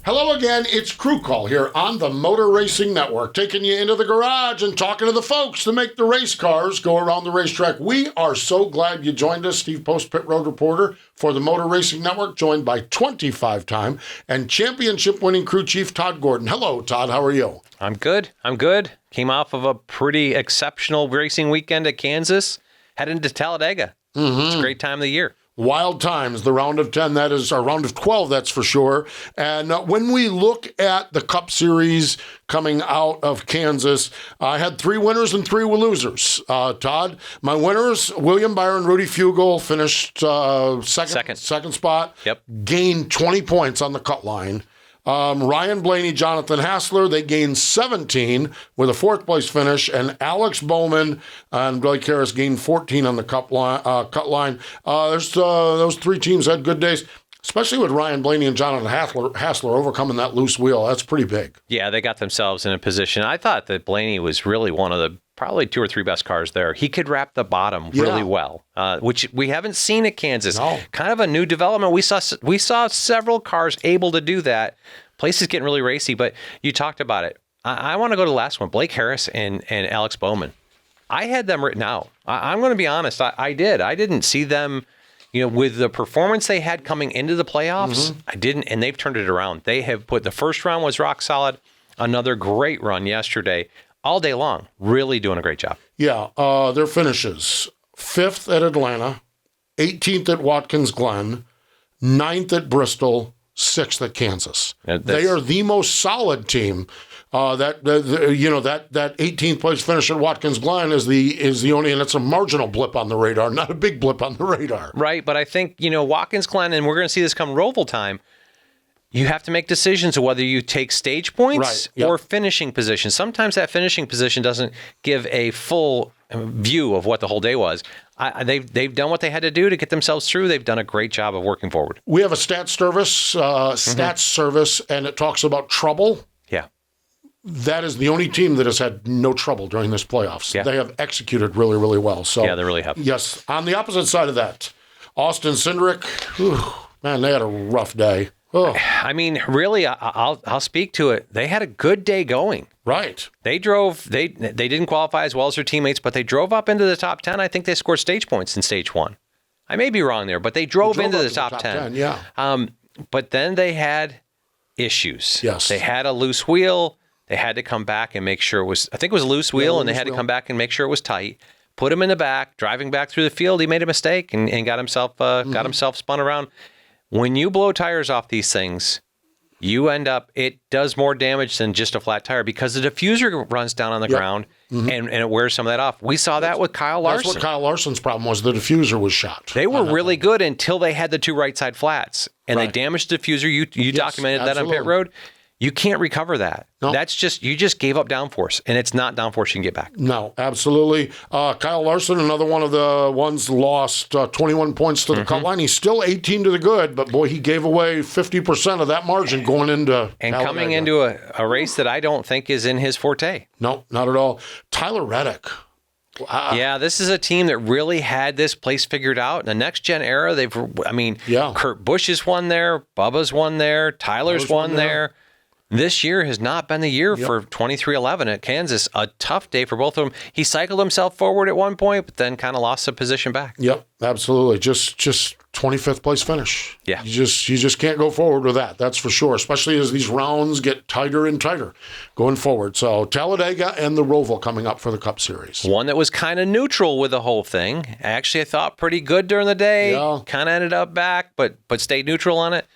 Hello again, it's Crew Call here on the Motor Racing Network, taking you into the garage and talking to the folks that make the race cars go around the racetrack. We are so glad you joined us, Steve Post, pit road reporter for the Motor Racing Network, joined by 25-time and championship-winning crew chief Todd Gordon. Hello, Todd, how are you? I'm good. Came off of a pretty exceptional racing weekend at Kansas, heading to Talladega. It's a great time of the year. Wild times, the round of 10, that is, or round of 12, that's for sure. And when we look at the Cup Series coming out of Kansas, I had 3 winners and 3 losers. Todd, my winners, William Byron, Rudy Fugle, finished second spot. Yep. Gained 20 points on the cut line. Ryan Blaney, Jonathan Hassler, they gained 17 with a 4th place finish, and Alex Bowman and Blake Harris gained 14 on the cut line. Those 3 teams had good days, especially with Ryan Blaney and Jonathan Hassler overcoming that loose wheel. That's pretty big. Yeah, they got themselves in a position. I thought that Blaney was really one of the probably 2 or 3 best cars there. He could wrap the bottom really well, which we haven't seen at Kansas. No. Kind of a new development. We saw several cars able to do that. Place is getting really racy, but you talked about it. I want to go to the last one, Blake Harris and Alex Bowman. I had them written out. I'm going to be honest. I did. I didn't see them, with the performance they had coming into the playoffs. I didn't, and they've turned it around. They have put, the first round was rock solid. Another great run yesterday. All day long, really doing a great job. Yeah, their finishes: 5th at Atlanta, 18th at Watkins Glen, 9th at Bristol, 6th at Kansas. They are the most solid team. That 18th place finish at Watkins Glen is the only, and it's a marginal blip on the radar, not a big blip on the radar. Right, but I think Watkins Glen, and we're going to see this come Roval time. You have to make decisions of whether you take stage points or finishing position. Sometimes that finishing position doesn't give a full view of what the whole day was. They've done what they had to do to get themselves through. They've done a great job of working forward. We have a stats service, and it talks about trouble. Yeah. That is the only team that has had no trouble during this playoffs. Yeah. They have executed really, really well. So yeah, they really have. Yes. On the opposite side of that, Austin Cindric, man, they had a rough day. Oh. I mean, really, I'll speak to it. They had a good day going. Right. They drove. They didn't qualify as well as their teammates, but they drove up into the top 10. I think they scored stage points in stage 1. I may be wrong there, but they drove into the top 10. Yeah. But then they had issues. Yes. They had a loose wheel. They had to come back and make sure it was. I think it was a loose wheel, and they had to come back and make sure it was tight. Put him in the back. Driving back through the field, he made a mistake and got himself spun around. When you blow tires off these things, you end up, it does more damage than just a flat tire because the diffuser runs down on the ground and it wears some of that off. We saw that with Kyle Larson. That's what Kyle Larson's problem was. The diffuser was shot. They were really good until they had the 2 right side flats and they damaged the diffuser. You documented that on pit road. You can't recover that. No. That's you just gave up downforce, and it's not downforce you can get back. No, absolutely. Kyle Larson, another one of the ones lost 21 points to the cut line. He's still 18 to the good, but boy, he gave away 50% of that margin going into and Talladega. Coming into a race that I don't think is in his forte. No, not at all. Tyler Reddick. Yeah, this is a team that really had this place figured out. In the next gen era, Kurt Busch has won there, Bubba's won there, Tyler's won there. This year has not been the year for 2311 at Kansas. A tough day for both of them. He cycled himself forward at one point, but then kind of lost the position back. Yep, absolutely. Just 25th place finish. Yeah. You just can't go forward with that. That's for sure, especially as these rounds get tighter and tighter going forward. So Talladega and the Roval coming up for the Cup Series. One that was kind of neutral with the whole thing. Actually, I thought pretty good during the day. Yeah. Kind of ended up back, but stayed neutral on it.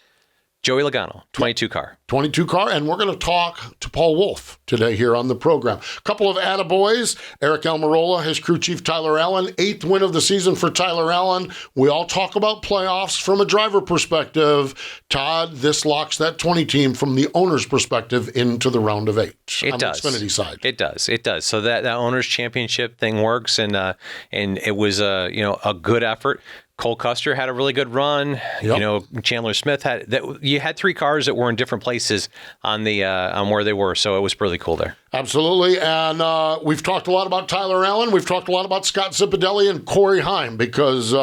Joey Logano, 22 car. 22 car, and we're going to talk to Paul Wolfe today here on the program. A couple of attaboys. Eric Almirola, his crew chief Tyler Allen, 8th win of the season for Tyler Allen. We all talk about playoffs from a driver perspective. Todd, this locks that 20 team from the owner's perspective into the round of 8 on the Xfinity side. It does. So that owner's championship thing works, and it was a good effort. Cole Custer had a really good run. Yep. Chandler Smith had that. You had 3 cars that were in different places on where they were, so it was really cool there. Absolutely, and we've talked a lot about Tyler Allen. We've talked a lot about Scott Zipadelli and Corey Heim because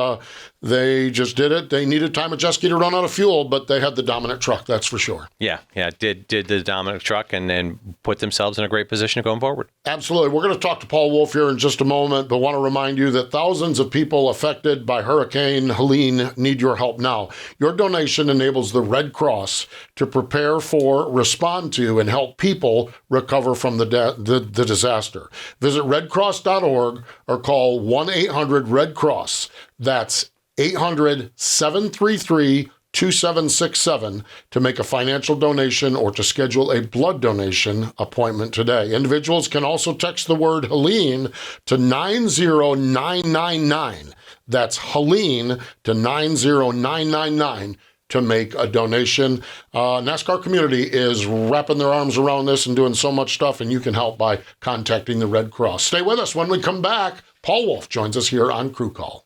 They just did it. They needed Ty Majeski to run out of fuel, but they had the dominant truck, that's for sure. Yeah, did the dominant truck and put themselves in a great position going forward. Absolutely. We're going to talk to Paul Wolfe here in just a moment, but want to remind you that thousands of people affected by Hurricane Helene need your help now. Your donation enables the Red Cross to prepare for, respond to, and help people recover from the disaster. Visit redcross.org or call 1-800-RED-CROSS. That's 800-733-2767 to make a financial donation or to schedule a blood donation appointment today. Individuals can also text the word Helene to 90999. That's Helene to 90999 to make a donation. NASCAR community is wrapping their arms around this and doing so much stuff, and you can help by contacting the Red Cross. Stay with us. When we come back, Paul Wolfe joins us here on Crew Call.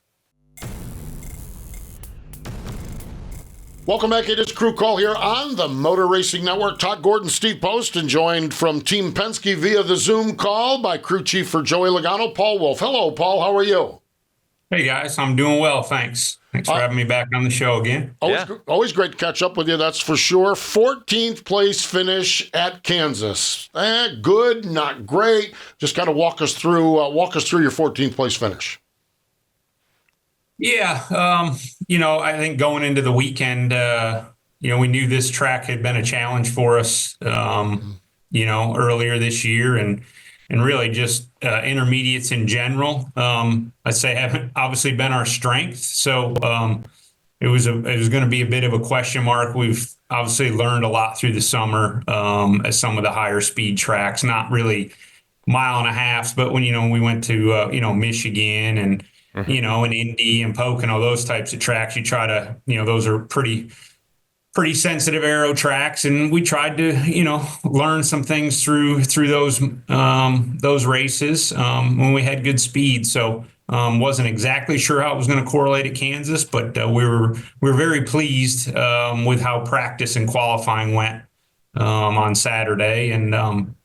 Welcome back. It is Crew Call here on the Motor Racing Network. Todd Gordon, Steve Post, and joined from Team Penske via the Zoom call by crew chief for Joey Logano, Paul Wolfe. Hello, Paul. How are you? Hey, guys. I'm doing well, thanks. Thanks for having me back on the show again. Always great to catch up with you, that's for sure. 14th place finish at Kansas. Good, not great. Just kind of walk us through your 14th place finish. Yeah, I think going into the weekend, we knew this track had been a challenge for us, earlier this year, and really just intermediates in general, I'd say haven't obviously been our strength. So it was going to be a bit of a question mark. We've obviously learned a lot through the summer as some of the higher speed tracks, not really mile and a half, but when we went to Michigan and and Indy and Pocono, those types of tracks, you try to, those are pretty sensitive aero tracks. And we tried to, learn some things through those races when we had good speed. So wasn't exactly sure how it was going to correlate at Kansas, but we were very pleased with how practice and qualifying went on Saturday. And,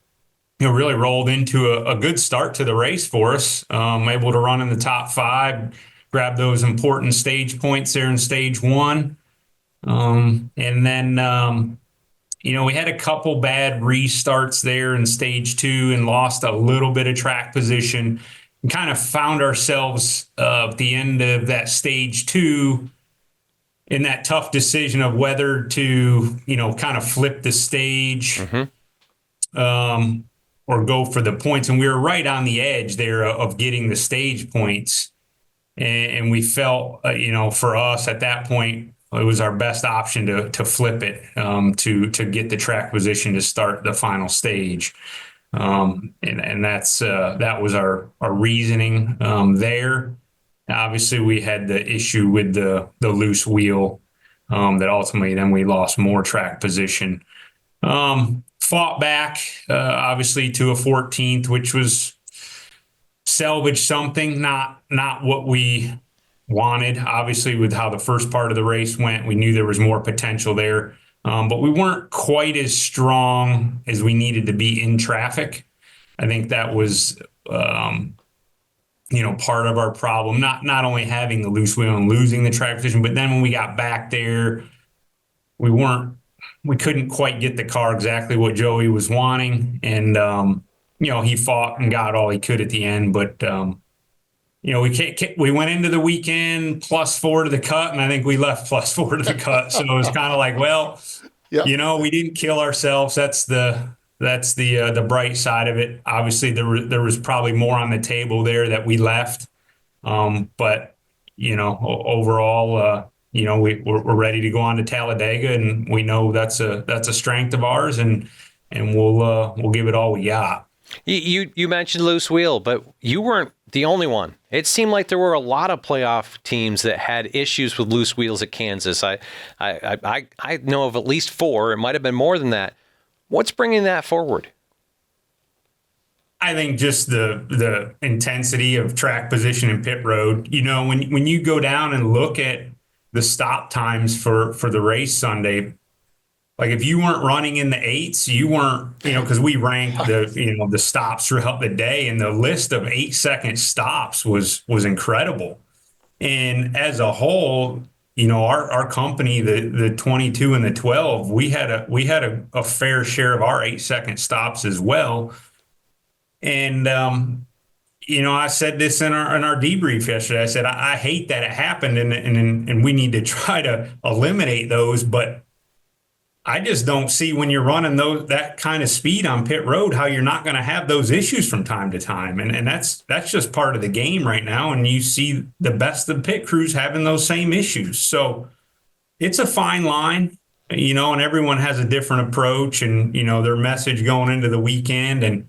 really rolled into a good start to the race for us. Able to run in the top 5, grab those important stage points there in stage 1. And then, we had a couple bad restarts there in stage 2 and lost a little bit of track position and kind of found ourselves at the end of that stage 2 in that tough decision of whether to, kind of flip the stage. Or go for the points. And we were right on the edge there of getting the stage points. And we felt, for us at that point, it was our best option to flip it, to get the track position to start the final stage. And that was our reasoning there. Obviously, we had the issue with the loose wheel that ultimately then we lost more track position. Fought back, obviously, to a 14th, which was salvage something, not what we wanted. Obviously, with how the first part of the race went, we knew there was more potential there, but we weren't quite as strong as we needed to be in traffic. I think that was, part of our problem, not only having the loose wheel and losing the track position, but then when we got back there, we couldn't quite get the car exactly what Joey was wanting. And, he fought and got all he could at the end. But, we went into the weekend +4 to the cut, and I think we left +4 to the cut. So it was kind of like, well, we didn't kill ourselves. That's the bright side of it. Obviously, there was probably more on the table there that we left. But, overall, we're ready to go on to Talladega, and we know that's a strength of ours, and we'll give it all we got. You mentioned loose wheel, but you weren't the only one. It seemed like there were a lot of playoff teams that had issues with loose wheels at Kansas. I know of at least 4. It might have been more than that. What's bringing that forward? I think just the intensity of track position and pit road. When you go down and look at the stop times for the race Sunday, like if you weren't running in the 8s, you weren't, because we ranked the stops throughout the day, and the list of 8-second stops was incredible. And as a whole, our company, the 22 and the 12, we had a fair share of our 8-second stops as well. And I said this in our debrief yesterday. I said I hate that it happened, and we need to try to eliminate those. But I just don't see, when you're running that kind of speed on pit road, how you're not going to have those issues from time to time. And that's just part of the game right now. And you see the best of pit crews having those same issues. So it's a fine line, and everyone has a different approach and, their message going into the weekend. And,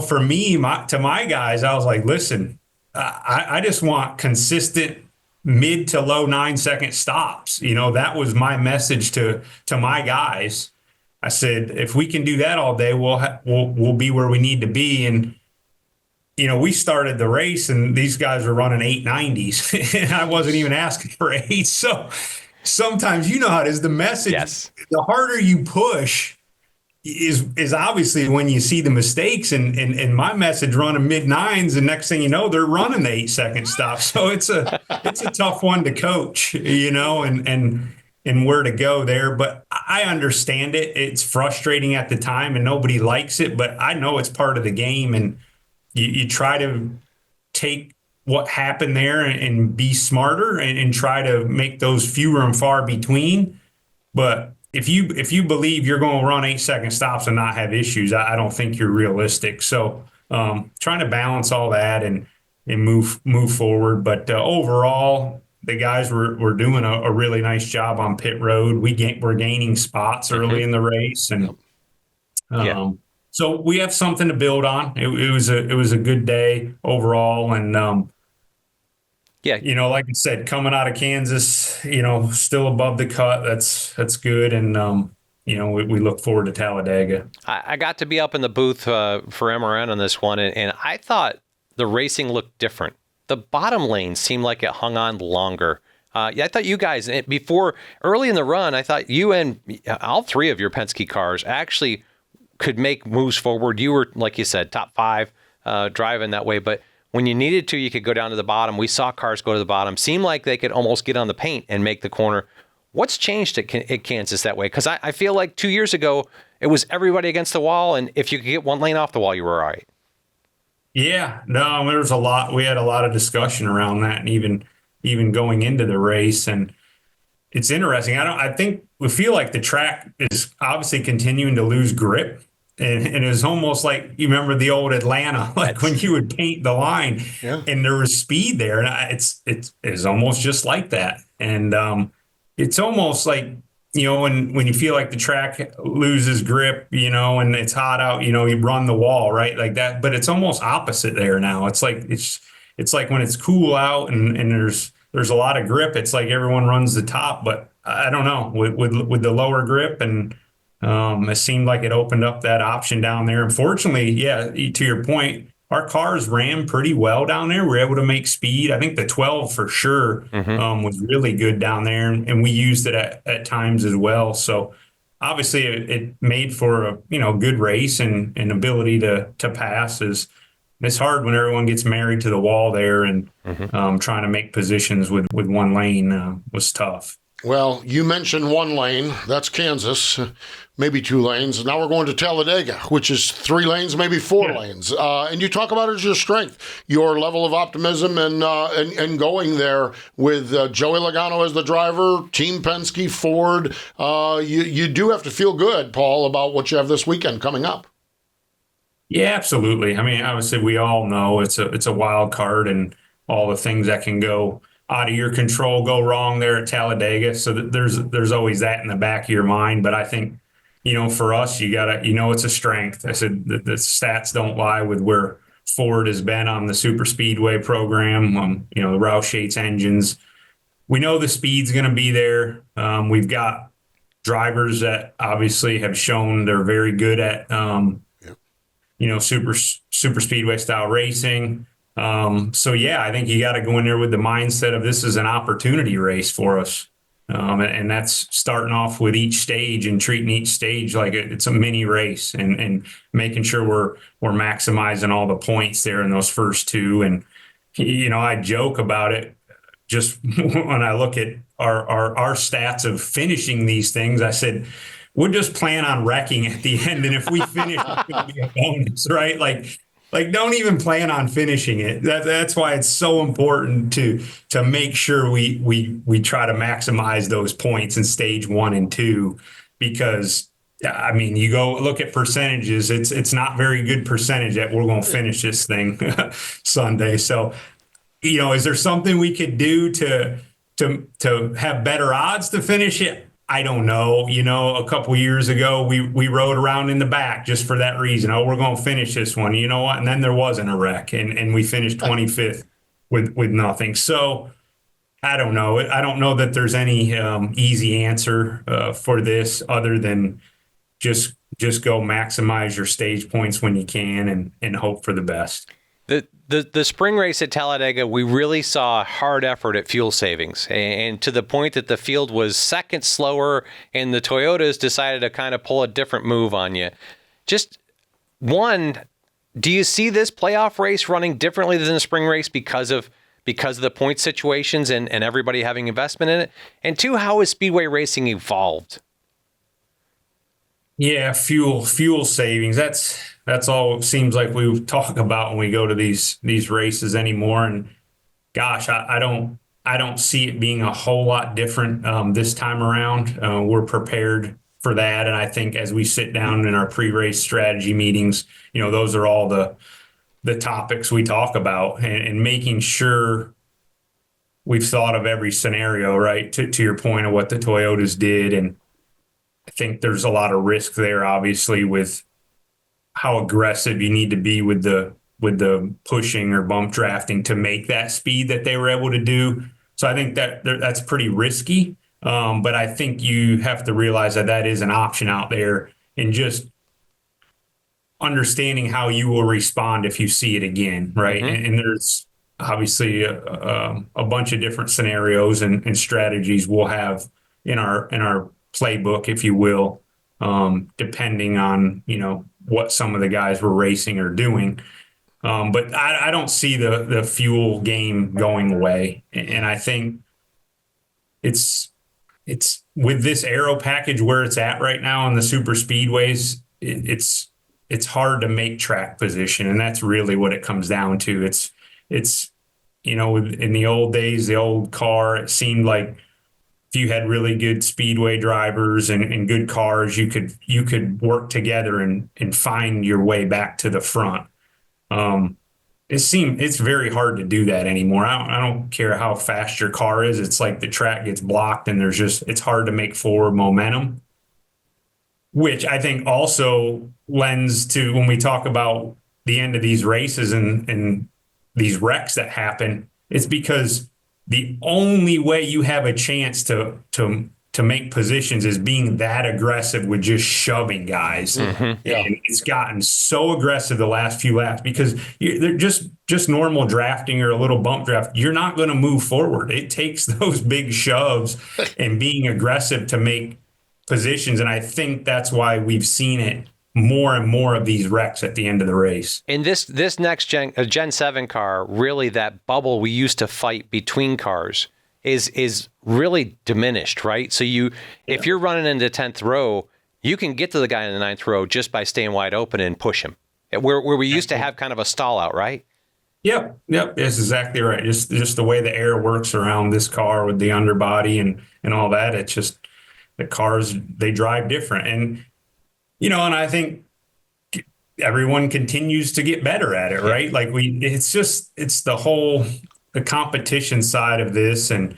for me, to my guys, I was like, listen, I just want consistent mid to low 9-second stops. That was my message to my guys. I said, if we can do that all day, we'll be where we need to be. And, we started the race and these guys were running 890s and I wasn't even asking for 8. So sometimes, how it is, the message, yes, the harder you push is obviously when you see the mistakes, and my message running mid-9s, and next thing you know, they're running the 8-second stop. So it's a tough one to coach, and where to go there. But I understand it. It's frustrating at the time and nobody likes it, but I know it's part of the game, and you try to take what happened there and be smarter and try to make those fewer and far between. But if you believe you're going to run 8-second stops and not have issues, I don't think you're realistic. So trying to balance all that and move forward. But overall, the guys were doing a really nice job on pit road. We're gaining spots early in the race, and so we have something to build on. It was a good day overall, and like I said, coming out of Kansas, still above the cut. That's good. And, we look forward to Talladega. I got to be up in the booth for MRN on this one, and I thought the racing looked different. The bottom lane seemed like it hung on longer. I thought you guys, before early in the run, I thought you and all three of your Penske cars actually could make moves forward. You were, like you said, top 5 driving that way, but when you needed to, you could go down to the bottom. We saw cars go to the bottom. Seemed like they could almost get on the paint and make the corner. What's changed at Kansas that way? Because I feel like 2 years ago, it was everybody against the wall, and if you could get one lane off the wall, you were all right. Yeah, no, there was a lot. We had a lot of discussion around that, and even going into the race. And it's interesting. We feel like the track is obviously continuing to lose grip. And it was almost like, you remember the old Atlanta, like when you would paint the line and there was speed there. And it's almost just like that. And it's almost like, when you feel like the track loses grip, and it's hot out, you run the wall, right? Like that. But it's almost opposite there now. It's like when it's cool out and there's a lot of grip, it's like everyone runs the top. But I don't know, with the lower grip, and it seemed like it opened up that option down there. Unfortunately, to your point, our cars ran pretty well down there. We were able to make speed. I think the 12 for sure was really good down there, and we used it at times as well. So obviously it made for a good race, and ability to pass it's hard when everyone gets married to the wall there, and trying to make positions with one lane was tough. Well, you mentioned one lane. That's Kansas, maybe 2 lanes. Now we're going to Talladega, which is 3 lanes, maybe 4 lanes. And you talk about it as your strength, your level of optimism and going there with Joey Logano as the driver, Team Penske, Ford. You do have to feel good, Paul, about what you have this weekend coming up. Yeah, absolutely. I mean, obviously, we all know it's a wild card, and all the things that can go out of your control go wrong there at Talladega. So there's always that in the back of your mind. But I think, for us, you gotta, it's a strength. I said the stats don't lie with where Ford has been on the super speedway program. The Roush Yates engines. We know the speed's going to be there. We've got drivers that obviously have shown they're very good at, super speedway style racing. I think you got to go in there with the mindset of this is an opportunity race for us. And that's starting off with each stage and treating each stage like it's a mini race, and making sure we're maximizing all the points there in those first 2. And, I joke about it just when I look at our stats of finishing these things. I said, we'll just plan on wrecking at the end. And if we finish, it's going to be a bonus, right? Like don't even plan on finishing it. That's why it's so important to make sure we try to maximize those points in stage 1 and 2, because I mean, you go look at percentages, it's not very good percentage that we're going to finish this thing Sunday. So, is there something we could do to have better odds to finish it? I don't know. A couple years ago, we rode around in the back just for that reason. Oh, we're going to finish this one. You know what? And then there wasn't a wreck, and we finished 25th with nothing. So I don't know. I don't know that there's any easy answer for this other than just go maximize your stage points when you can and hope for the best. The spring race at Talladega, we really saw a hard effort at fuel savings, and to the point that the field was seconds slower, and the Toyotas decided to kind of pull a different move on you. Just one, do you see this playoff race running differently than the spring race because of the point situations and everybody having investment in it? And two, how has Speedway racing evolved? Yeah, fuel savings. That's all it seems like we talk about when we go to these races anymore. And gosh, I don't see it being a whole lot different this time around. We're prepared for that, and I think as we sit down in our pre-race strategy meetings, those are all the topics we talk about, and making sure we've thought of every scenario, right? To your point of what the Toyotas did. And I think there's a lot of risk there, obviously, with how aggressive you need to be with the pushing or bump drafting to make that speed that they were able to do. So I think that's pretty risky. But I think you have to realize that is an option out there, and just understanding how you will respond if you see it again, right? Mm-hmm. And there's obviously a bunch of different scenarios and strategies we'll have in our playbook, if you will, depending on, what some of the guys we're racing are doing. But I don't see the fuel game going away. And I think it's with this aero package where it's at right now in the super speedways, it's hard to make track position. And that's really what it comes down to. It's in the old days, the old car, it seemed like if you had really good speedway drivers and good cars, you could work together and find your way back to the front. It's very hard to do that anymore. I don't care how fast your car is. It's like the track gets blocked and it's hard to make forward momentum, which I think also lends to when we talk about the end of these races and these wrecks that happen. It's because the only way you have a chance to make positions is being that aggressive with just shoving guys. Mm-hmm. Yeah. And it's gotten so aggressive the last few laps because they're just normal drafting or a little bump draft. You're not going to move forward. It takes those big shoves and being aggressive to make positions. And I think that's why we've seen it more and more of these wrecks at the end of the race. In this next Gen 7 car, really that bubble we used to fight between cars is really diminished, right? So if you're running into 10th row, you can get to the guy in the 9th row just by staying wide open and push him. Where we used to have kind of a stall out, right? Yep, that's exactly right. Just the way the air works around this car with the underbody and all that, it's just the cars, they drive different. And and I think everyone continues to get better at it, right? Like it's the competition side of this. And,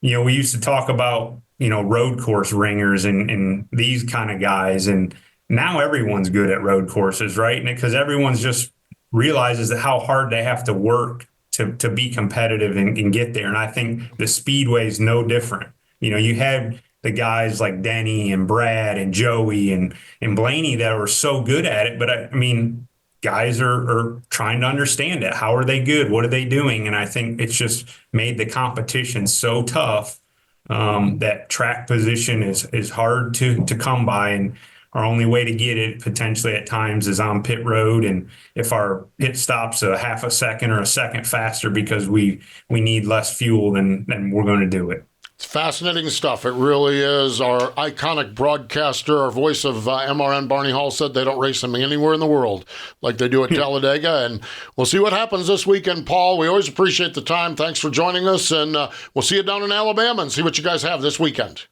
we used to talk about, road course ringers and these kind of guys. And now everyone's good at road courses, right? Because everyone's just realizes that how hard they have to work to be competitive and get there. And I think the speedway is no different. You had the guys like Denny and Brad and Joey and Blaney that were so good at it. But I mean, guys are trying to understand it. How are they good? What are they doing? And I think it's just made the competition so tough that track position is hard to come by. And our only way to get it potentially at times is on pit road. And if our pit stops a half a second or a second faster because we need less fuel, then we're going to do it. It's fascinating stuff. It really is. Our iconic broadcaster, our voice of MRN, Barney Hall, said they don't race them anywhere in the world like they do at Talladega. And we'll see what happens this weekend, Paul. We always appreciate the time. Thanks for joining us. And we'll see you down in Alabama and see what you guys have this weekend.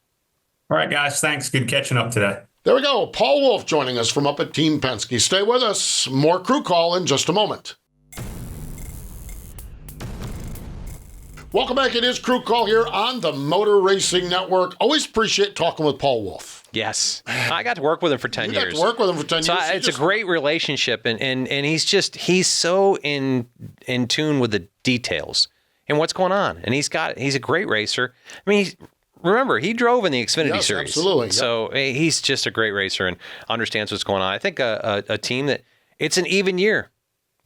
All right, guys. Thanks. Good catching up today. There we go. Paul Wolfe joining us from up at Team Penske. Stay with us. More Crew Call in just a moment. Welcome back. It is Crew Call here on the Motor Racing Network. Always appreciate talking with Paul Wolfe. Yes. I got to work with him for 10 years. You got to work with him for 10 so years. It's a great relationship, and he's so in tune with the details and what's going on. And he's a great racer. I mean, remember, he drove in the Xfinity Series. Absolutely. So he's just a great racer and understands what's going on. I think a team that it's an even year.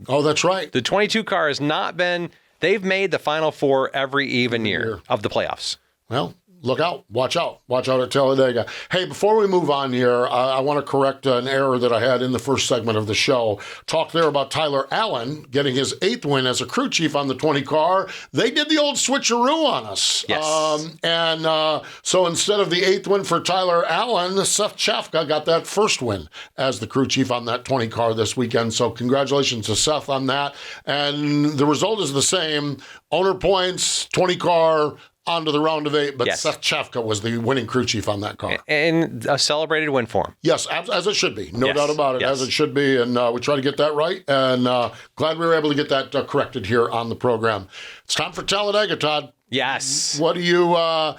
Oh, that's right. The 22 car has not been. They've made the Final Four every even year of the playoffs. Well, look out. Watch out. Watch out at Talladega. Hey, before we move on here, I want to correct an error that I had in the first segment of the show. Talk there about Tyler Allen getting his 8th win as a crew chief on the 20 car. They did the old switcheroo on us. Yes. So instead of the 8th win for Tyler Allen, Seth Chafka got that first win as the crew chief on that 20 car this weekend. So congratulations to Seth on that. And the result is the same. Owner points, 20 car, onto the round of 8, but yes. Seth Chafka was the winning crew chief on that car. And a celebrated win for him. Yes, as it should be. No Yes. doubt about it, Yes. as it should be. And we try to get that right. And glad we were able to get that corrected here on the program. It's time for Talladega, Todd. Yes. What do you, I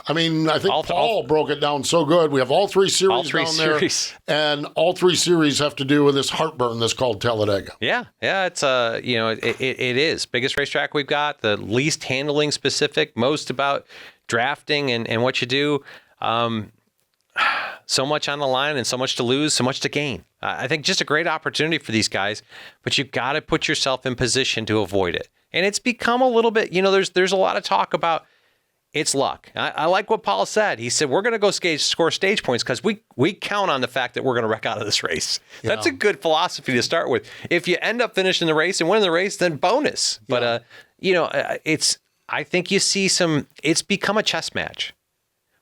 think Paul broke it down so good. We have all three series down there. And all three series have to do with this heartburn that's called Talladega. Yeah. It's, it is. Biggest racetrack we've got, the least handling specific, most about drafting and what you do. So much on the line and so much to lose, so much to gain. I think just a great opportunity for these guys, but you've got to put yourself in position to avoid it. And it's become a little bit, there's a lot of talk about it's luck. I like what Paul said. He said, we're going to go score stage points because we count on the fact that we're going to wreck out of this race. Yeah. That's a good philosophy to start with. If you end up finishing the race and winning the race, then bonus. Yeah. But, I think you see it's become a chess match.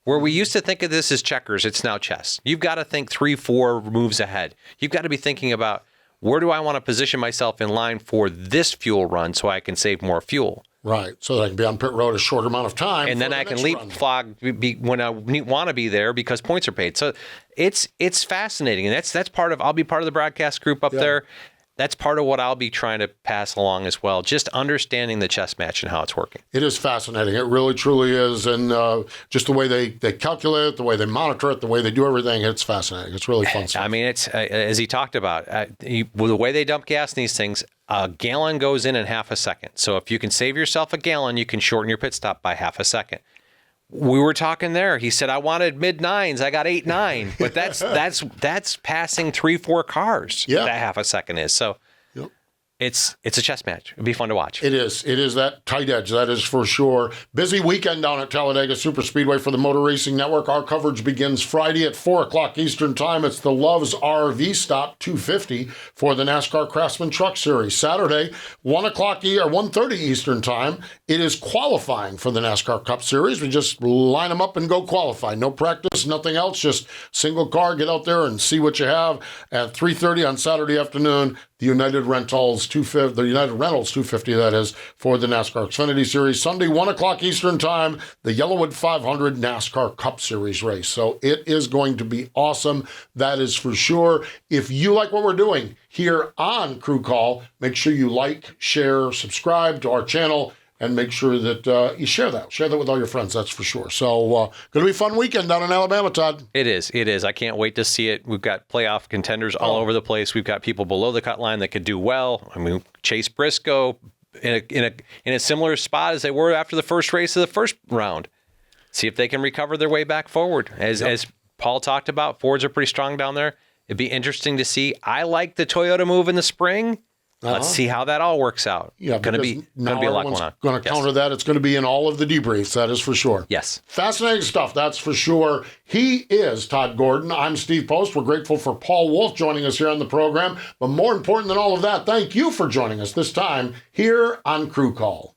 Where we used to think of this as checkers, it's now chess. You've got to think 3-4 moves ahead. You've got to be thinking about, where do I want to position myself in line for this fuel run so I can save more fuel? Right, so that I can be on pit road a shorter amount of time. And then I can leapfrog when I want to be there because points are paid. So it's fascinating. And that's part of, I'll be part of the broadcast group up there. That's part of what I'll be trying to pass along as well, just understanding the chess match and how it's working. It is fascinating. It really, truly is. And just the way they calculate it, the way they monitor it, the way they do everything, it's fascinating. It's really fun stuff. I mean, it's as he talked about, the way they dump gas in these things, a gallon goes in half a second. So if you can save yourself a gallon, you can shorten your pit stop by half a second. We were talking there. He said, I wanted mid-9s. I got 8-9. But that's passing 3-4 cars. Yeah. That half a second is. So it's a chess match. It'd be fun to watch. It is. It is that tight edge. That is for sure. Busy weekend down at Talladega Superspeedway for the Motor Racing Network. Our coverage begins Friday at 4 o'clock Eastern Time. It's the Love's RV Stop 250 for the NASCAR Craftsman Truck Series. Saturday, 1 o'clock or 1:30 Eastern Time. It is qualifying for the NASCAR Cup Series. We just line them up and go qualify. No practice, nothing else. Just single car. Get out there and see what you have. At 3:30 on Saturday afternoon, the United Rentals 250, that is, for the NASCAR Xfinity Series. Sunday, 1 o'clock Eastern Time, the Yellowwood 500 NASCAR Cup Series race. So it is going to be awesome. That is for sure. If you like what we're doing here on Crew Call, make sure you like, share, subscribe to our channel, and make sure that you share that. Share that with all your friends, that's for sure. So going to be a fun weekend down in Alabama, Todd. It is. I can't wait to see it. We've got playoff contenders all over the place. We've got people below the cut line that could do well. I mean, Chase Briscoe in a similar spot as they were after the first race of the first round. See if they can recover their way back forward. As Paul talked about, Fords are pretty strong down there. It'd be interesting to see. I like the Toyota move in the spring. Let's see how that all works out. Yeah, going to be a lot going on. Going to counter that. It's going to be in all of the debriefs. That is for sure. Yes. Fascinating stuff. That's for sure. He is Todd Gordon. I'm Steve Post. We're grateful for Paul Wolfe joining us here on the program. But more important than all of that, thank you for joining us this time here on Crew Call.